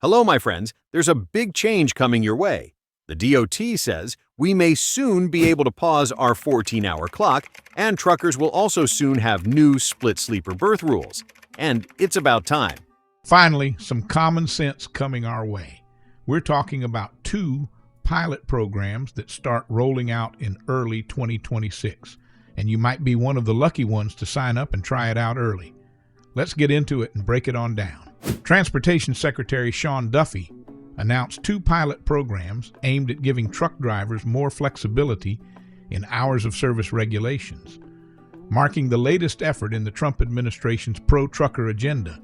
Hello, my friends. There's a big change coming your way. The DOT says we may soon be able to pause our 14-hour clock, and truckers will also soon have new split sleeper berth rules. And it's about time. Finally, some common sense coming our way. We're talking about 2 pilot programs that start rolling out in early 2026, and you might be one of the lucky ones to sign up and try it out early. Let's get into it and break it on down. Transportation Secretary Sean Duffy announced 2 pilot programs aimed at giving truck drivers more flexibility in hours-of-service regulations, marking the latest effort in the Trump administration's pro-trucker agenda,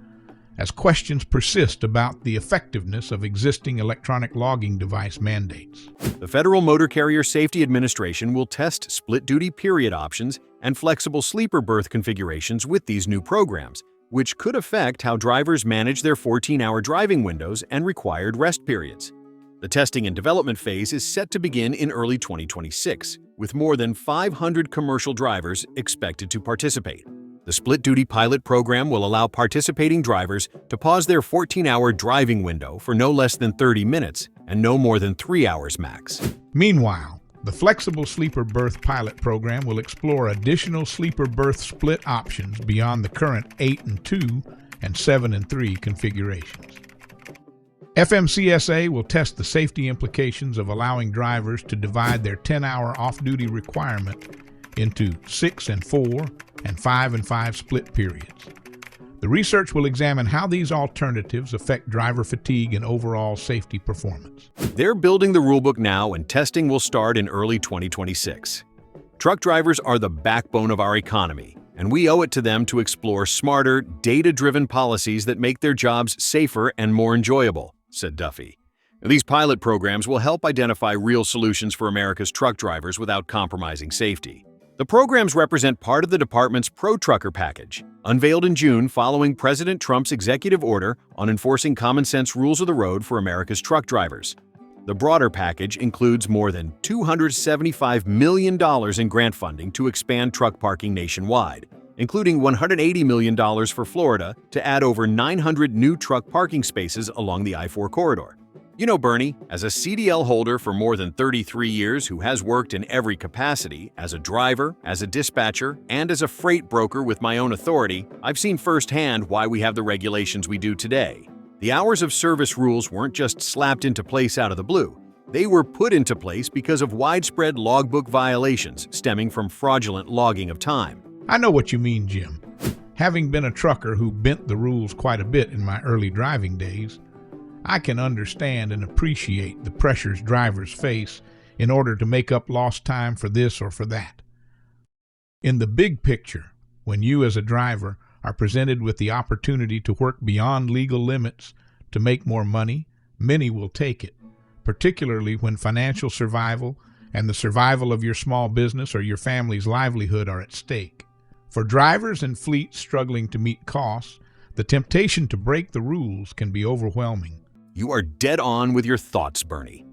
as questions persist about the effectiveness of existing electronic logging device mandates. The Federal Motor Carrier Safety Administration will test split-duty period options and flexible sleeper berth configurations with these new programs, which could affect how drivers manage their 14-hour driving windows and required rest periods. The testing and development phase is set to begin in early 2026, with more than 500 commercial drivers expected to participate. The split-duty pilot program will allow participating drivers to pause their 14-hour driving window for no less than 30 minutes and no more than 3 hours max. Meanwhile, the flexible sleeper berth pilot program will explore additional sleeper berth split options beyond the current 8 and 2 and 7 and 3 configurations. FMCSA will test the safety implications of allowing drivers to divide their 10-hour off-duty requirement into 6 and 4 and 5 and 5 split periods. The research will examine how these alternatives affect driver fatigue and overall safety performance. They're building the rulebook now, and testing will start in early 2026. Truck drivers are the backbone of our economy, and we owe it to them to explore smarter, data-driven policies that make their jobs safer and more enjoyable, said Duffy. These pilot programs will help identify real solutions for America's truck drivers without compromising safety. The programs represent part of the department's pro-trucker package, unveiled in June following President Trump's executive order on enforcing common-sense rules of the road for America's truck drivers. The broader package includes more than $275 million in grant funding to expand truck parking nationwide, including $180 million for Florida to add over 900 new truck parking spaces along the I-4 corridor. You know, Bernie, as a CDL holder for more than 33 years who has worked in every capacity, as a driver, as a dispatcher, and as a freight broker with my own authority, I've seen firsthand why we have the regulations we do today. The hours of service rules weren't just slapped into place out of the blue. They were put into place because of widespread logbook violations stemming from fraudulent logging of time. I know what you mean, Jim. Having been a trucker who bent the rules quite a bit in my early driving days, I can understand and appreciate the pressures drivers face in order to make up lost time for this or for that. In the big picture, when you as a driver are presented with the opportunity to work beyond legal limits to make more money, many will take it, particularly when financial survival and the survival of your small business or your family's livelihood are at stake. For drivers and fleets struggling to meet costs, the temptation to break the rules can be overwhelming. You are dead on with your thoughts, Bernie.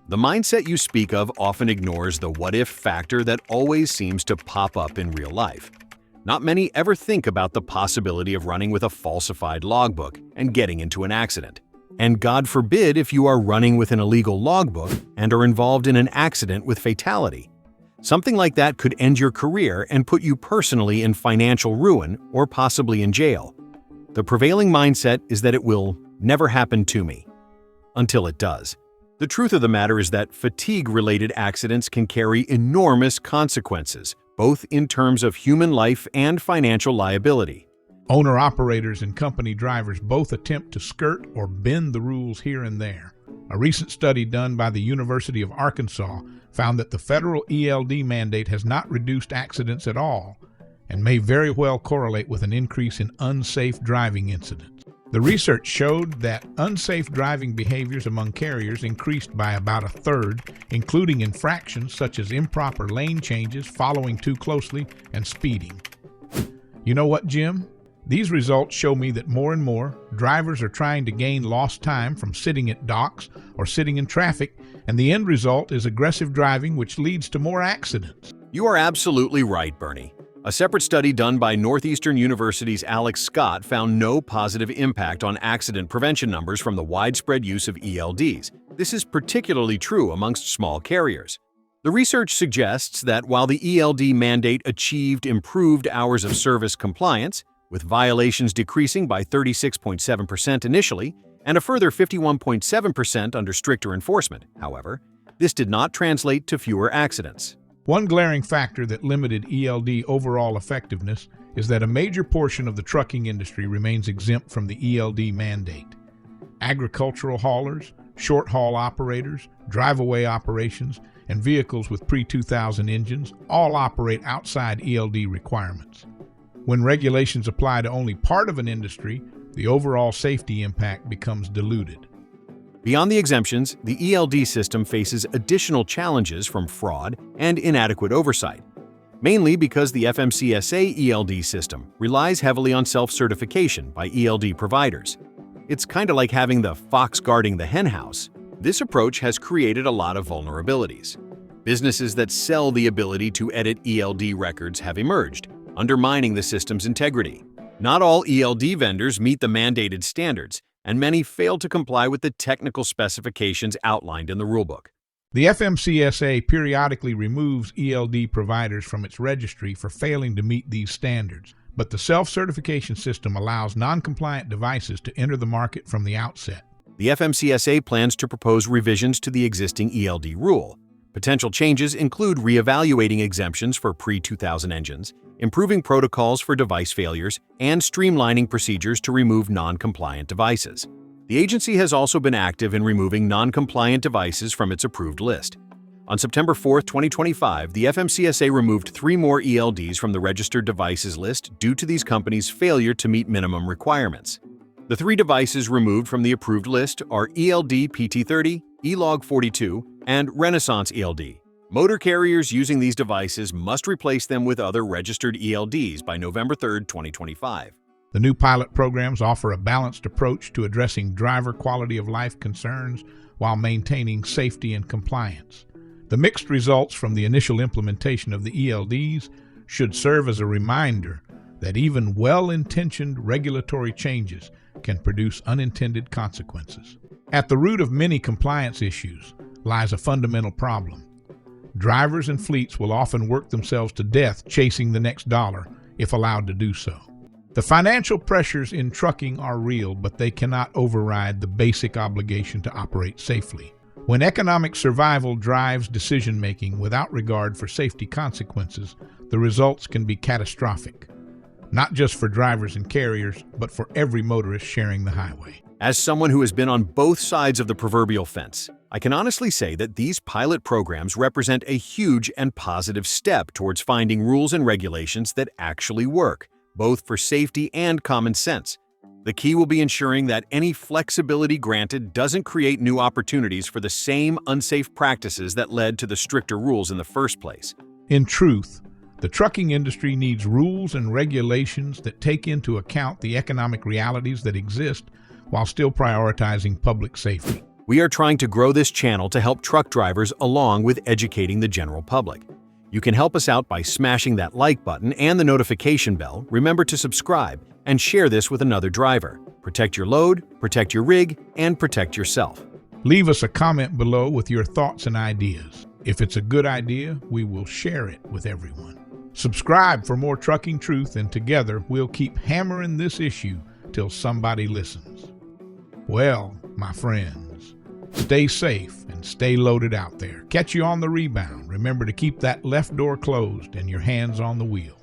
The mindset you speak of often ignores the what-if factor that always seems to pop up in real life. Not many ever think about the possibility of running with a falsified logbook and getting into an accident. And God forbid if you are running with an illegal logbook and are involved in an accident with fatality. Something like that could end your career and put you personally in financial ruin or possibly in jail. The prevailing mindset is that it will never happen to me, until it does. The truth of the matter is that fatigue-related accidents can carry enormous consequences, both in terms of human life and financial liability. Owner-operators and company drivers both attempt to skirt or bend the rules here and there. A recent study done by the University of Arkansas found that the federal ELD mandate has not reduced accidents at all and may very well correlate with an increase in unsafe driving incidents. The research showed that unsafe driving behaviors among carriers increased by about 1/3, including infractions such as improper lane changes, following too closely, and speeding. You know what, Jim? These results show me that more and more drivers are trying to gain lost time from sitting at docks or sitting in traffic, and the end result is aggressive driving, which leads to more accidents. You are absolutely right, Bernie. A separate study done by Northeastern University's Alex Scott found no positive impact on accident prevention numbers from the widespread use of ELDs. This is particularly true amongst small carriers. The research suggests that while the ELD mandate achieved improved hours of service compliance, with violations decreasing by 36.7% initially and a further 51.7% under stricter enforcement, however, this did not translate to fewer accidents. One glaring factor that limited ELD overall effectiveness is that a major portion of the trucking industry remains exempt from the ELD mandate. Agricultural haulers, short-haul operators, drive-away operations, and vehicles with pre-2000 engines all operate outside ELD requirements. When regulations apply to only part of an industry, the overall safety impact becomes diluted. Beyond the exemptions, the ELD system faces additional challenges from fraud and inadequate oversight, mainly because the FMCSA ELD system relies heavily on self-certification by ELD providers. It's kind of like having the fox guarding the henhouse. This approach has created a lot of vulnerabilities. Businesses that sell the ability to edit ELD records have emerged, undermining the system's integrity. Not all ELD vendors meet the mandated standards, and many fail to comply with the technical specifications outlined in the rulebook. The FMCSA periodically removes ELD providers from its registry for failing to meet these standards, but the self-certification system allows non-compliant devices to enter the market from the outset. The FMCSA plans to propose revisions to the existing ELD rule. Potential changes include reevaluating exemptions for pre-2000 engines, improving protocols for device failures, and streamlining procedures to remove non-compliant devices. The agency has also been active in removing non-compliant devices from its approved list. On September 4, 2025, the FMCSA removed 3 more ELDs from the registered devices list due to these companies' failure to meet minimum requirements. The 3 devices removed from the approved list are ELD PT30, ELOG42, and Renaissance ELD. Motor carriers using these devices must replace them with other registered ELDs by November 3, 2025. The new pilot programs offer a balanced approach to addressing driver quality of life concerns while maintaining safety and compliance. The mixed results from the initial implementation of the ELDs should serve as a reminder that even well-intentioned regulatory changes can produce unintended consequences. At the root of many compliance issues lies a fundamental problem. Drivers and fleets will often work themselves to death chasing the next dollar if allowed to do so. The financial pressures in trucking are real, but they cannot override the basic obligation to operate safely. When economic survival drives decision-making without regard for safety consequences, the results can be catastrophic, not just for drivers and carriers, but for every motorist sharing the highway. As someone who has been on both sides of the proverbial fence, I can honestly say that these pilot programs represent a huge and positive step towards finding rules and regulations that actually work, both for safety and common sense. The key will be ensuring that any flexibility granted doesn't create new opportunities for the same unsafe practices that led to the stricter rules in the first place. In truth, the trucking industry needs rules and regulations that take into account the economic realities that exist while still prioritizing public safety. We are trying to grow this channel to help truck drivers along with educating the general public. You can help us out by smashing that like button and the notification bell. Remember to subscribe and share this with another driver. Protect your load, protect your rig, and protect yourself. Leave us a comment below with your thoughts and ideas. If it's a good idea, we will share it with everyone. Subscribe for more trucking truth, and together we'll keep hammering this issue till somebody listens. Well, my friends, stay safe and stay loaded out there. Catch you on the rebound. Remember to keep that left door closed and your hands on the wheel.